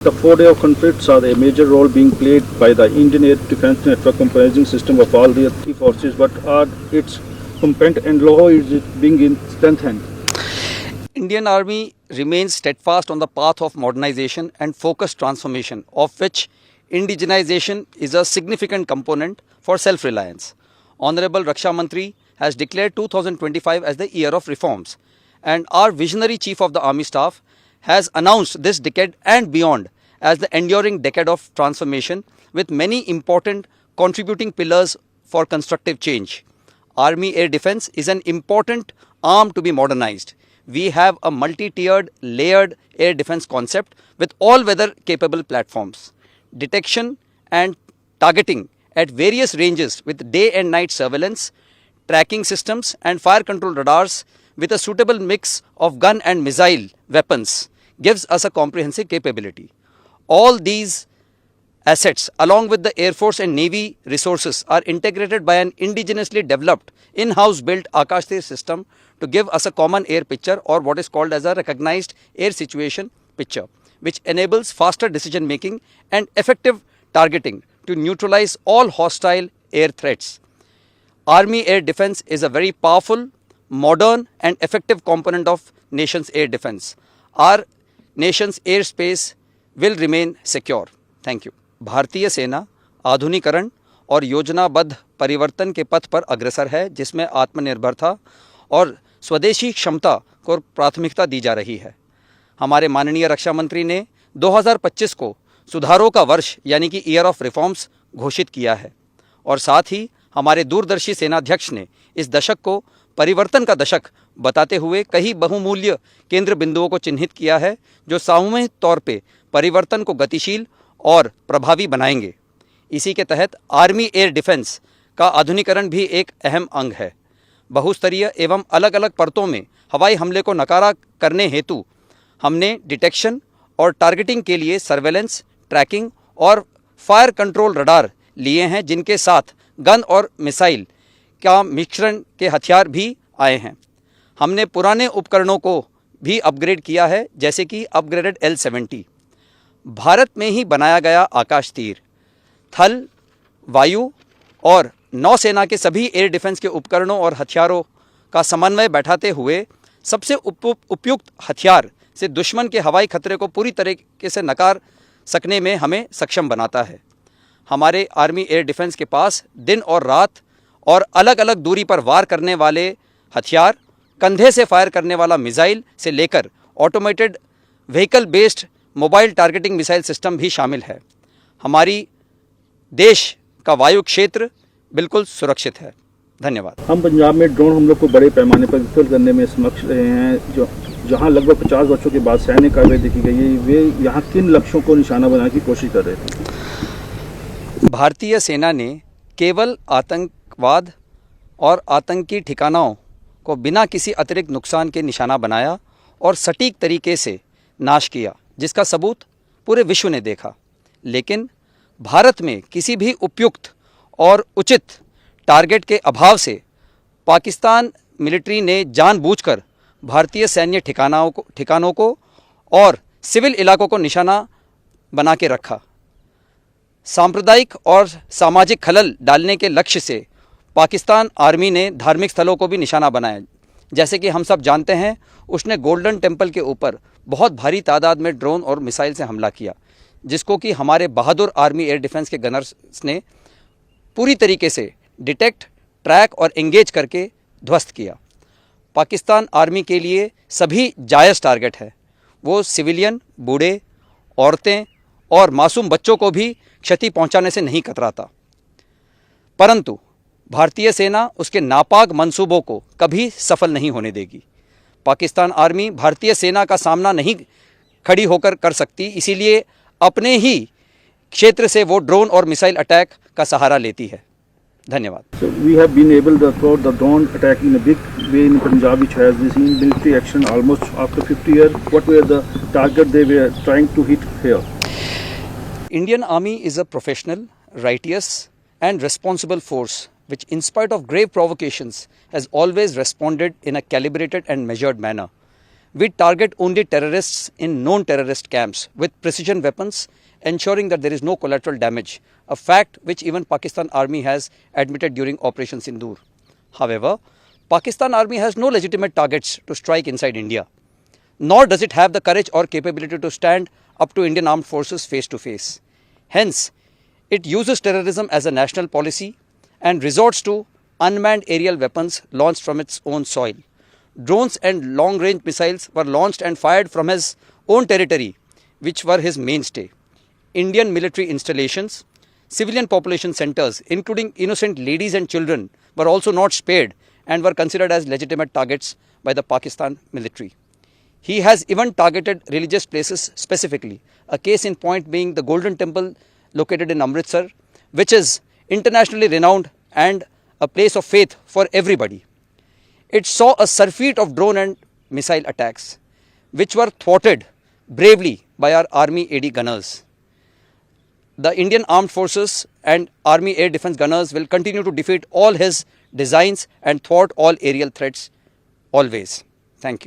The 4 day of conflict saw a major role being played by the Indian Air Defence Network, comprising system of all the three forces. What are its component and how is it being strengthened? Indian Army remains steadfast on the path of modernization and focused transformation, of which indigenization is a significant component for self-reliance. Honorable Raksha Mantri has declared 2025 as the year of reforms, and our visionary Chief of the Army Staff has announced this decade and beyond as the enduring decade of transformation, with many important contributing pillars for constructive change. Army air defense is an important arm to be modernized. We have a multi-tiered, layered air defense concept with all-weather capable platforms, detection and targeting at various ranges with day and night surveillance, tracking systems and fire control radars with a suitable mix of gun and missile weapons gives us a comprehensive capability. All these assets, along with the Air Force and Navy resources, are integrated by an indigenously developed, in-house built Akash Tir system to give us a common air picture, or what is called as a recognized air situation picture, which enables faster decision making and effective targeting to neutralize all hostile air threats. Army air defense is a very powerful, modern and effective component of nation's air defense. Our nation's airspace will remain secure. Thank you. भारतीय सेना आधुनिकरण और योजनाबद्ध परिवर्तन के पथ पर अग्रसर है, जिसमें आत्मनिर्भरता और स्वदेशी क्षमता को प्राथमिकता दी जा रही है। हमारे माननीय रक्षा मंत्री ने 2025 को सुधारों का वर्ष यानी कि ईयर ऑफ रिफॉर्म्स घोषित किया है, और साथ ही हमारे दूरदर्शी सेनाध्यक्ष ने इस दशक को परिवर्तन का दशक बताते हुए कई बहुमूल्य केंद्र बिंदुओं को चिन्हित किया है, जो सामूहिक तौर पे परिवर्तन को गतिशील और प्रभावी बनाएंगे। इसी के तहत आर्मी एयर डिफेंस का आधुनिकरण भी एक अहम अंग है। बहुस्तरीय एवं अलग अलग परतों में हवाई हमले को नकारा करने हेतु हमने डिटेक्शन और टारगेटिंग के लिए सर्वेलेंस, ट्रैकिंग और फायर कंट्रोल रडार लिए हैं, जिनके साथ गन और मिसाइल का मिश्रण के हथियार भी आए हैं। हमने पुराने उपकरणों को भी अपग्रेड किया है, जैसे कि अपग्रेडेड L-70। भारत में ही बनाया गया आकाश तीर थल, वायु और नौसेना के सभी एयर डिफेंस के उपकरणों और हथियारों का समन्वय बैठाते हुए सबसे उपयुक्त हथियार से दुश्मन के हवाई खतरे को पूरी तरीके से नकार सकने में हमें सक्षम बनाता है। हमारे आर्मी एयर डिफेंस के पास दिन और रात और अलग अलग दूरी पर वार करने वाले हथियार, कंधे से फायर करने वाला मिसाइल से लेकर automated vehicle based mobile targeting missile system भी शामिल है। हमारी देश का वायु क्षेत्र बिल्कुल सुरक्षित है। धन्यवाद। हम पंजाब में ड्रोन हमलों को बड़े पैमाने पर विफल करने में सक्षम रहे हैं, जहां लगभग 50 वर्षों के बाद सैन्य कार्रवाई देखी गई है। वे यहां किन लक्ष्यों को निशाना बनाने की कोशिश कर रहे थे? भारतीय सेना ने केवल आतंकवाद और आतंकी ठिकानों को बिना किसी अतिरिक्त नुकसान के निशाना बनाया और सटीक तरीके से नाश किया, जिसका सबूत पूरे विश्व ने देखा। लेकिन भारत में किसी भी उपयुक्त और उचित टारगेट के अभाव से पाकिस्तान मिलिट्री ने जानबूझकर भारतीय सैन्य ठिकानों को और सिविल इलाकों को निशाना बना के रखा। सांप्रदायिक और सामाजिक खलल डालने के लक्ष्य से पाकिस्तान आर्मी ने धार्मिक स्थलों को भी निशाना बनाया। जैसे कि हम सब जानते हैं, उसने गोल्डन टेम्पल के ऊपर बहुत भारी तादाद में ड्रोन और मिसाइल से हमला किया, जिसको कि हमारे बहादुर आर्मी एयर डिफेंस के गनर्स ने पूरी तरीके से डिटेक्ट, ट्रैक और एंगेज करके ध्वस्त किया। पाकिस्तान आर्मी के लिए सभी जायज़ टारगेट है। वो सिविलियन, बूढ़े, औरतें और मासूम बच्चों को भी क्षति पहुंचाने से नहीं कतराता। परंतु भारतीय सेना उसके नापाक मंसूबों को कभी सफल नहीं होने देगी। पाकिस्तान आर्मी भारतीय सेना का सामना नहीं खड़ी होकर कर सकती, इसीलिए अपने ही क्षेत्र से वो ड्रोन और मिसाइल अटैक का सहारा लेती है। धन्यवाद। So we have been able to throw the drone attack in a big way in Punjab, which has seen military action almost after 50 years. What were the target they were trying to hit here? Indian Army is a professional, righteous and responsible force which, in spite of grave provocations, has always responded in a calibrated and measured manner. We target only terrorists in known terrorist camps with precision weapons, ensuring that there is no collateral damage, a fact which even Pakistan Army has admitted during Operation Sindoor. However, Pakistan Army has no legitimate targets to strike inside India, nor does it have the courage or capability to stand up to Indian armed forces face to face. Hence, it uses terrorism as a national policy and resorts to unmanned aerial weapons launched from its own soil. Drones and long-range missiles were launched and fired from his own territory, which were his mainstay. Indian military installations, civilian population centers, including innocent ladies and children, were also not spared and were considered as legitimate targets by the Pakistan military. He has even targeted religious places specifically, a case in point being the Golden Temple located in Amritsar, which is internationally renowned and a place of faith for everybody. It saw a surfeit of drone and missile attacks, which were thwarted bravely by our Army AD gunners. The Indian Armed Forces and Army Air Defence gunners will continue to defeat all his designs and thwart all aerial threats always. Thank you.